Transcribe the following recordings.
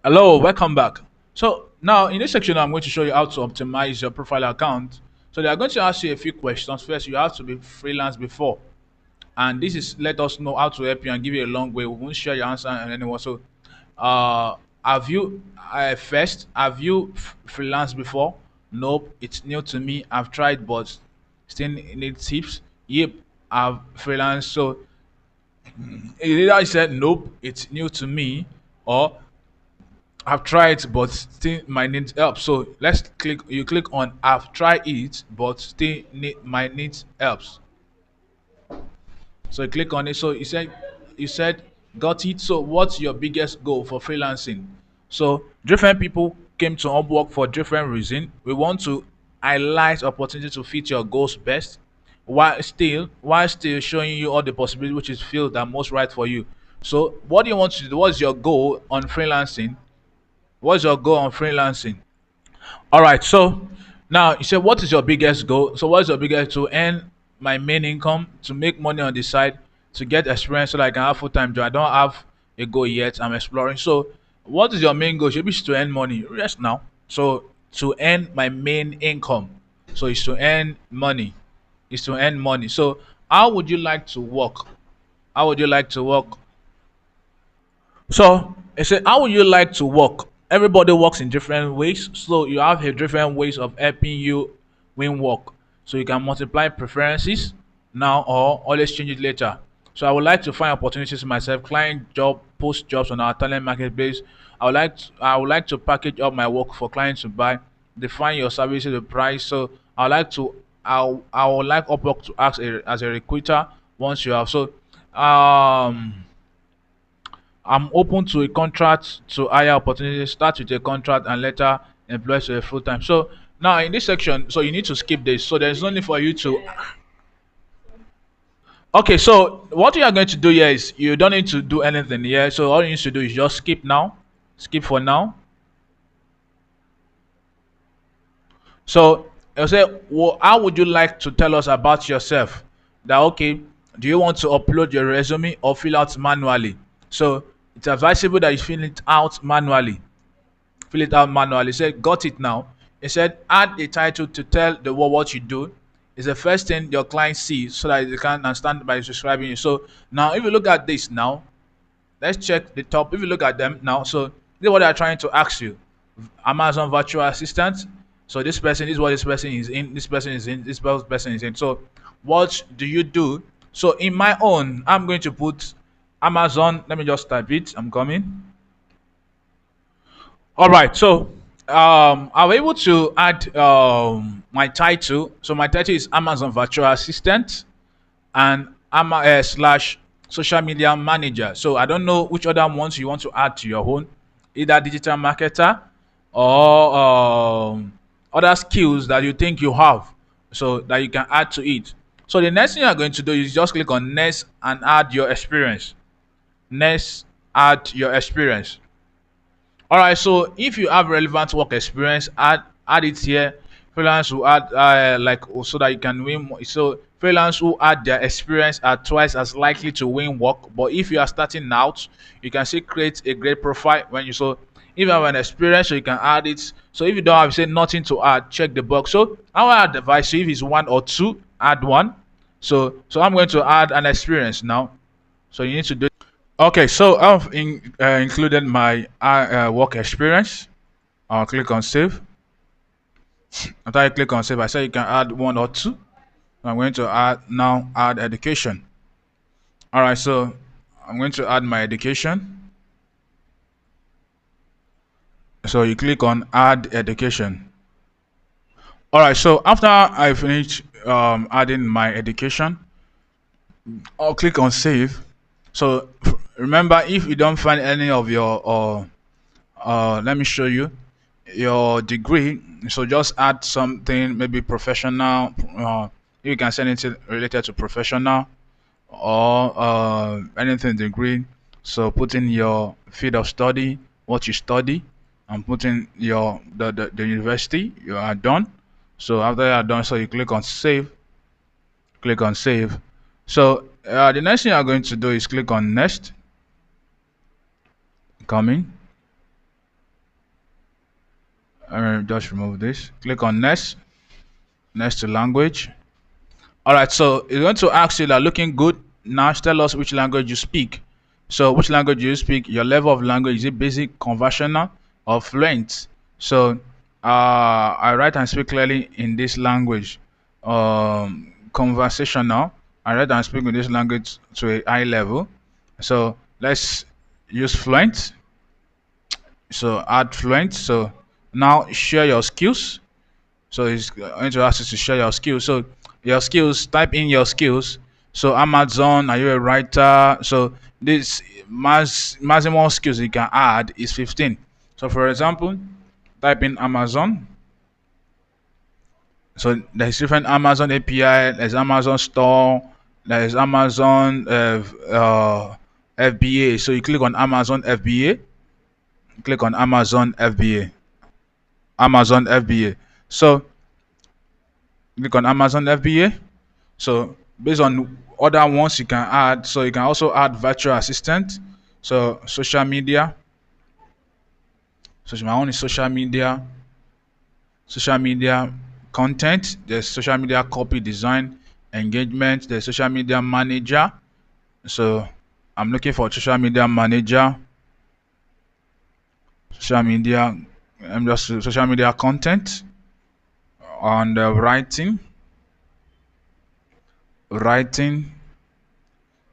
Hello, welcome back. So now in this section, I'm going to show you how to optimize your profile account. So they are going to ask you a few questions. First, you have to be freelance before, and this is let us know how to help you and give you a long way. We won't share your answer and anyone. So, uh, have you first have you freelanced before? Nope, it's new to me. I've tried, but still need tips. Yep, I've freelanced. So either I said nope, it's new to me, or I've tried but still might need help. So let's click you click on I've tried it but still need might need helps. So you click on it. So you said got it. So what's your biggest goal for freelancing? So different people came to Upwork for different reasons. We want to highlight opportunity to fit your goals best while still showing you all the possibilities which is feel that most right for you. So what do you want to do? What's your goal on freelancing? What's your goal on freelancing? All right. So now you said, what is your biggest goal? So what's your biggest to earn my main income, to make money on the side, to get experience so that I can have full time job. I don't have a goal yet. I'm exploring. So what is your main goal? Should be to earn money. Yes, now. So to earn my main income. So it's to earn money. It's to earn money. So how would you like to work? How would you like to work? So I said, how would you like to work? Everybody works in different ways, so you have a different ways of helping you win work. So you can multiply preferences now or always change it later. So I would like to find opportunities myself, client job, post jobs on our talent marketplace. I would like to package up my work for clients to buy, define your services, the price. So I would like Upwork to act as a recruiter once you have. So um I'm open to a contract to higher opportunities, start with a contract and later employ to a full time. So now in this section, so you need to skip this. So there's no need for you to. Okay, so what you are going to do here is you don't need to do anything here. So all you need to do is just skip now, skip for now. So I'll say, well, how would you like to tell us about yourself? That okay, do you want to upload your resume or fill out manually? So it's advisable that you fill it out manually. Fill it out manually. He said, got it now. He said, add a title to tell the world what you do. Is the first thing your client sees so that they can understand by describing you. So now, if you look at this now, let's check the top. If you look at them now, so this is what they are trying to ask you. Amazon virtual assistant. So this is what this person is in. This person is in. This person is in. So what do you do? So in my own, I'm going to put Amazon. Let me just type it. I'm coming. All right, so I was able to add my title. So my title is Amazon Virtual Assistant and slash social media manager. So I don't know which other ones you want to add to your own, either digital marketer or other skills that you think you have, so that you can add to it. So the next thing you are going to do is just click on next and add your experience. Next, add your experience. All right, so if you have relevant work experience, add it here. Freelance who add so that you can win. So freelance who add their experience are twice as likely to win work. But if you are starting out, you can still create a great profile when you so if you have an experience, so you can add it. So if you don't have say nothing to add, check the box. So I will advise you if it's one or two, add one. So I'm going to add an experience now. So you need to do. Okay, so I've included my work experience. I'll click on save. After I click on save, I say you can add one or two. I'm going to add education. All right, so I'm going to add my education. So you click on add education. All right, so after I finish adding my education, I'll click on save. So remember, if you don't find any of your let me show you your degree. So just add something, maybe professional. You can send it related to professional or anything degree. So put in your field of study, what you study, and put in the university you are done. So after you are done, so you click on save. Click on save. So the next thing you are going to do is click on next. Coming. Just remove this. Click on next. Next to language. All right, so it's going to ask you that looking good. Now tell us which language you speak. So which language do you speak? Your level of language, is it basic, conversational, or fluent? So I write and speak clearly in this language. Conversational. I write and speak in this language to a high level. So let's use fluent. So add fluent. So now share your skills. So it's going to ask you to share your skills. So your skills, type in your skills. So Amazon, are you a writer? So this maximum skills you can add is 15. So for example, type in Amazon. So there's different Amazon API, there's Amazon Store, there's Amazon FBA. So you click on Amazon FBA, click on Amazon FBA, Amazon FBA. So click on Amazon FBA. So based on other ones you can add, so you can also add virtual assistant. So my own is social media content. There's social media copy design, engagement. There's social media manager. So I'm looking for social media manager, social media. I'm just social media content and writing.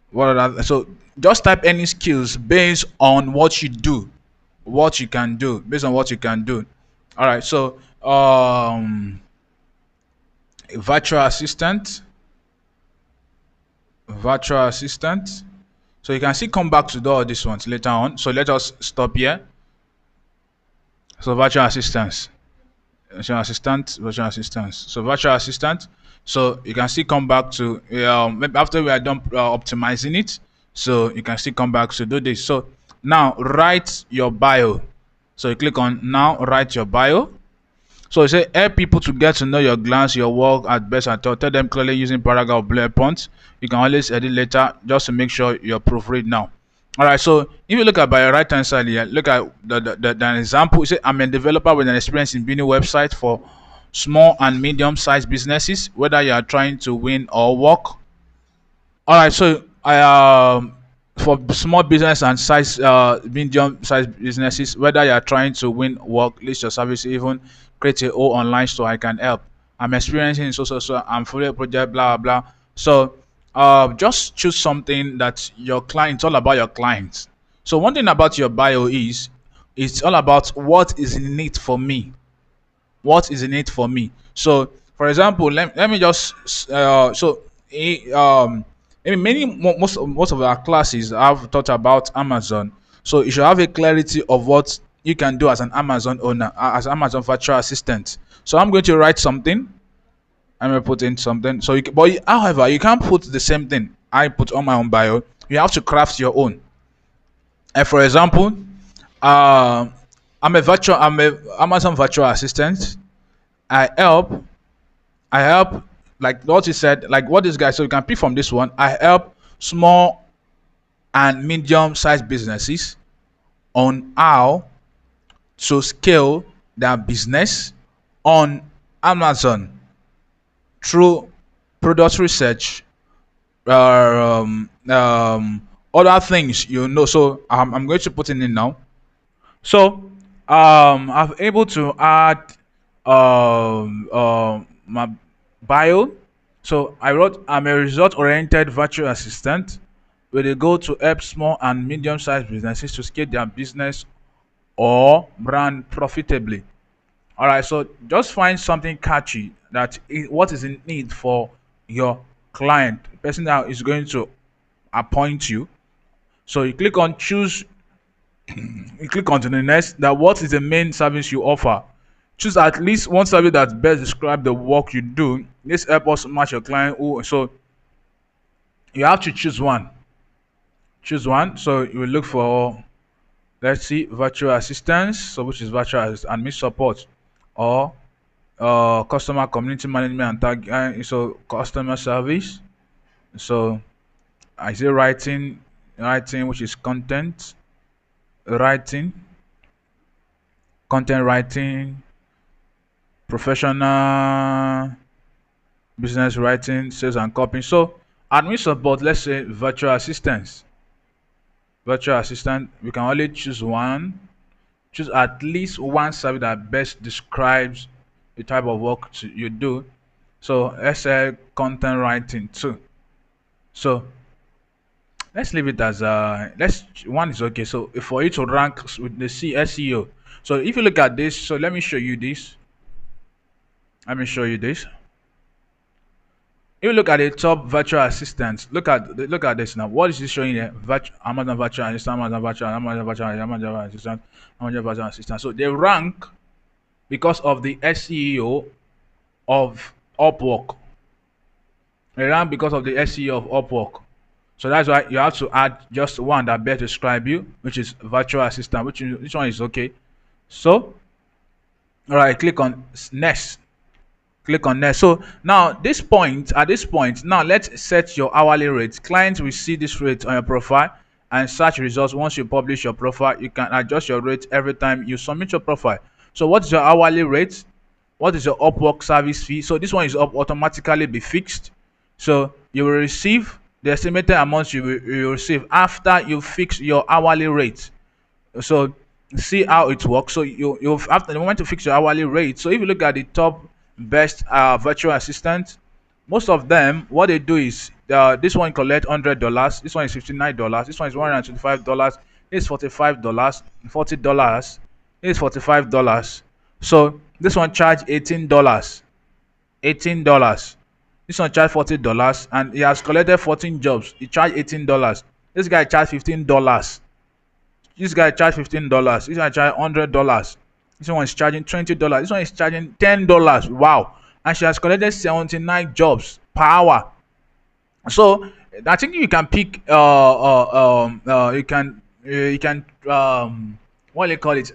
What are that? So just type any skills based on what you do, what you can do, based on what you can do. All right. So virtual assistant, virtual assistant. So you can see come back to do all these ones later on. So let us stop here. So virtual assistants, virtual assistants. So virtual assistant. So you can still come back to maybe after we are done optimizing it. So you can still come back to do this. So now write your bio. So you click on now write your bio. So you say help people to get to know your glance, your work at best at all. Tell them clearly using paragraph bullet points. You can always edit later just to make sure you're proofread now. All right, so if you look at by your right hand side here, look at the example. You say I'm a developer with an experience in building websites for small and medium sized businesses, whether you are trying to win or work. All right, so I for small business and size medium sized businesses, whether you are trying to win work, list your service, even create a whole online store, I can help. I'm experiencing so. I'm fully a project, blah blah blah. So just choose something that your client. It's all about your clients. So one thing about your bio is it's all about what is in it for me, what is in it for me. So for example, let me just I mean most of our classes have taught about Amazon. So you should have a clarity of what you can do as an Amazon owner, as Amazon virtual assistant. So I'm going to write something. I'm going to put in something. So however, you can't put the same thing I put on my own bio. You have to craft your own. And for example, I'm a Amazon virtual assistant. I help I help, like what you said, like what this guy. So you can pick from this one. I help small and medium sized businesses on how to scale their business on Amazon through product research, other things, you know. So I'm going to put it in now. So I'm able to add my bio. So I wrote I'm a result oriented virtual assistant with a goal to help small and medium sized businesses to scale their business or brand profitably. All right, so just find something catchy what is in need for your client, the person that is going to appoint you. So you click on to the next, that what is the main service you offer. Choose at least one service that best describe the work you do. This help us match your client who. So you have to choose one. So you will look for, let's see, virtual assistance, so which is virtual admin support, or customer community management and tag, so customer service. So I say writing, which is writing content writing. professional business writing, sales and copying. So admin support, let's say virtual assistants. Virtual assistant, we can only choose one. Choose at least one service that best describes the type of work you do. So let's say content writing too. So let's leave it as let's one is okay. So for it to rank with the SEO. So if you look at this, so let me show you this. Let me show you this. If you look at the top virtual assistants, look at this now. What is it showing here? Amazon virtual assistant, Amazon assistant, Amazon virtual assistant. So they rank because of the SEO of Upwork. They rank because of the SEO of Upwork. So that's why you have to add just one that best describe you, which is virtual assistant, which one is okay. So, all right, click on next. Click on next. So now at this point, now let's set your hourly rate. Clients will see this rate on your profile and search results. Once you publish your profile, you can adjust your rate every time you submit your profile. So what is your hourly rate? What is your Upwork service fee? So this one is automatically be fixed. So you will receive the estimated amount you will receive after you fix your hourly rate. So see how it works. So you after the moment to fix your hourly rate. So if you look at the top best virtual assistant, most of them what they do is this one collect $100, this one is $59, this one is $125, this is $45, $40, this is $45. So this one charge $18, $18. This one charge $40, and he has collected 14 jobs. He charged $18. This guy charged $15. This guy charged $15. This guy charged $100. This one is charging $20. This one is charging $10. Wow! And she has collected 79 jobs per hour. So I think you can pick. You can what do you call it?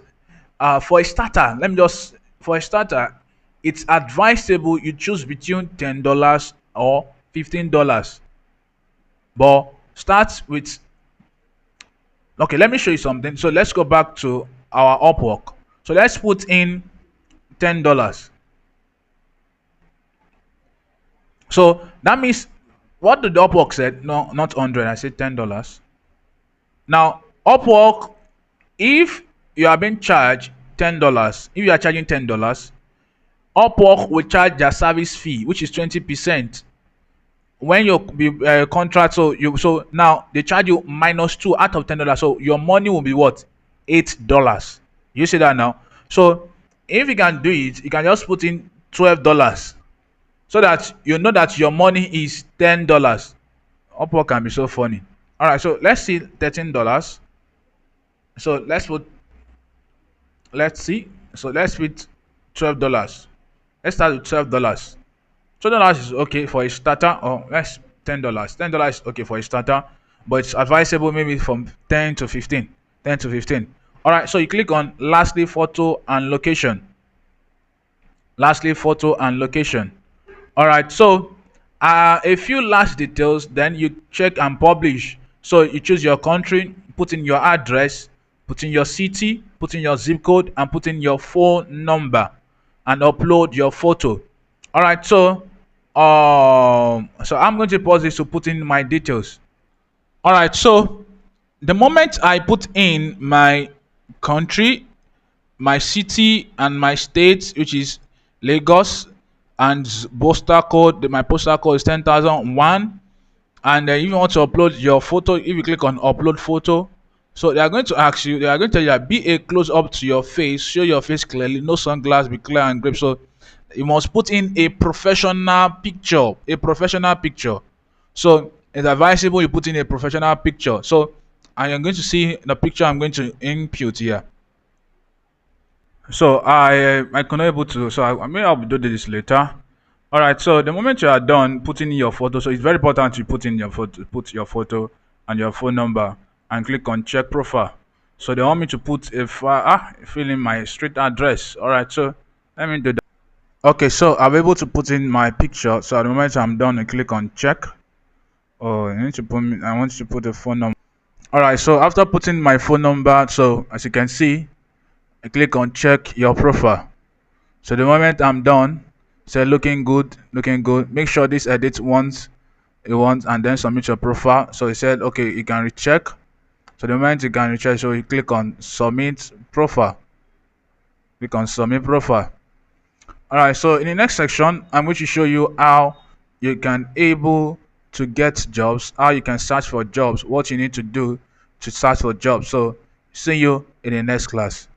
For a starter, let me just for a starter, it's advisable you choose between $10 or $15. But start with okay, let me show you something. So let's go back to our Upwork. So let's put in $10. So that means what the Upwork said, no, not 100, I said $10. Now, Upwork, if you are being charged $10, if you are charging $10, Upwork will charge their service fee, which is 20%. When you contract, so now they charge you -2 out of $10, so your money will be what? $8. You see that now? So if you can do it, you can just put in $12 so that you know that your money is $10. Upwork can be so funny. All right, so let's see $13. So let's see. So let's put $12. Let's start with $12. $12 is okay for a starter, or let's $10. $10 is okay for a starter, but it's advisable maybe from 10 to 15. 10 to 15. All right, so you click on lastly photo and location. Lastly photo and location. All right, so a few last details, then you check and publish. So you choose your country, put in your address, put in your city, put in your zip code, and put in your phone number, and upload your photo. All right, so I'm going to pause this to put in my details. All right, so the moment I put in my country, my city, and my state, which is Lagos, and postal code, my postal code is 10,001. And if you want to upload your photo, if you click on upload photo, so they are going to ask you, they are going to tell you that be a close up to your face, show your face clearly, no sunglasses, be clear and grip. So you must put in a professional picture, a professional picture. So it's advisable you put in a professional picture. So I am going to see the picture I'm going to input here. So I cannot able to, so I may I'll do this later. All right, so the moment you are done putting in your photo, so it's very important you put in your photo, put your photo and your phone number, and click on check profile. So they want me to put fill in my street address. All right, so let me do that. Okay, so I'm able to put in my picture. So at the moment I'm done, I click on check. Oh, I want you to put the phone number. All right, so after putting my phone number, so as you can see, I click on check your profile. So the moment I'm done, say looking good, looking good. Make sure this edit once you want and then submit your profile. So he said, okay, you can recheck. So the moment you can recheck, so you click on submit profile. Click on submit profile. All right. So in the next section, I'm going to show you how you can able to get jobs, how you can search for jobs, what you need to do to search for jobs. So see you in the next class.